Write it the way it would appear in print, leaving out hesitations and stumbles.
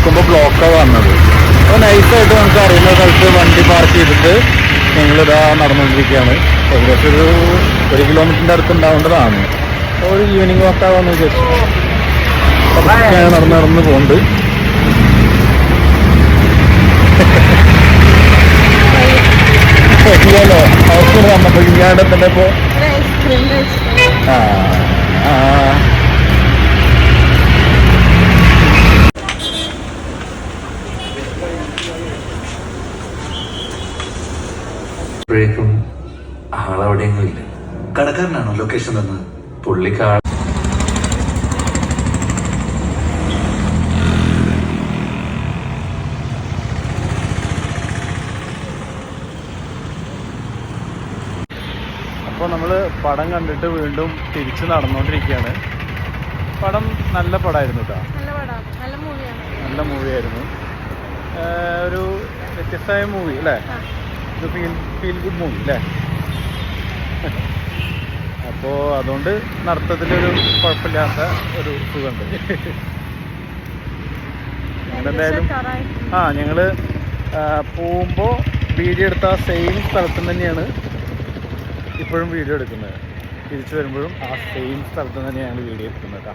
നോക്കുമ്പോൾ ബ്ലോക്കാണ് വന്നത്. അപ്പോൾ നൈസായിട്ട് നമുക്ക് അറിയുന്ന സ്ഥലത്ത് വണ്ടി പാർക്ക് ചെയ്തിട്ട് ഞങ്ങളിതാ നടന്നുകൊണ്ടിരിക്കുകയാണ്. ഏകദേശം ഒരു 1 കിലോമീറ്ററിൻ്റെ അടുത്ത് ഉണ്ടാവേണ്ടതാണ്. അപ്പോൾ ഒരു ഈവനിങ് വാക്കാവാന്ന് വിചാരിച്ചു നടന്ന് പോകുന്നുണ്ട്. ഇല്ലല്ലോ അവർക്ക് വന്നപ്പോൾ ഇങ്ങാണ്ട് തന്നെ ഇപ്പോൾ പ്പോഴേക്കും ആളവിടെയെങ്കിലും ഇല്ല. കടക്കാരനാണോ ലൊക്കേഷൻ തന്ന്? പുള്ളിക്കാർ അപ്പോൾ നമ്മൾ പടം കണ്ടിട്ട് വീണ്ടും തിരിച്ച് നടന്നുകൊണ്ടിരിക്കുകയാണ്. പടം നല്ല പടമായിരുന്നു കേട്ടോ, നല്ല മൂവിയായിരുന്നു. ഒരു വ്യത്യസ്തമായ മൂവി അല്ലേ, ഒരു ഫീൽ ഗുഡ് മൂവി അല്ലേ. അപ്പോൾ അതുകൊണ്ട് നടത്തത്തിലൊരു കുഴപ്പമില്ലാത്ത ഒരു സുഖമുണ്ട്. എന്തായാലും ഞങ്ങൾ പോകുമ്പോൾ വീഡിയോ എടുത്ത ആ സെയിം സ്ഥലത്ത് തന്നെയാണ് ഇപ്പോഴും വീഡിയോ എടുക്കുന്നത്. തിരിച്ചു വരുമ്പോഴും ആ സെയിം സ്ഥലത്ത് തന്നെയാണ് വീഡിയോ എടുക്കുന്നത് കേട്ടോ.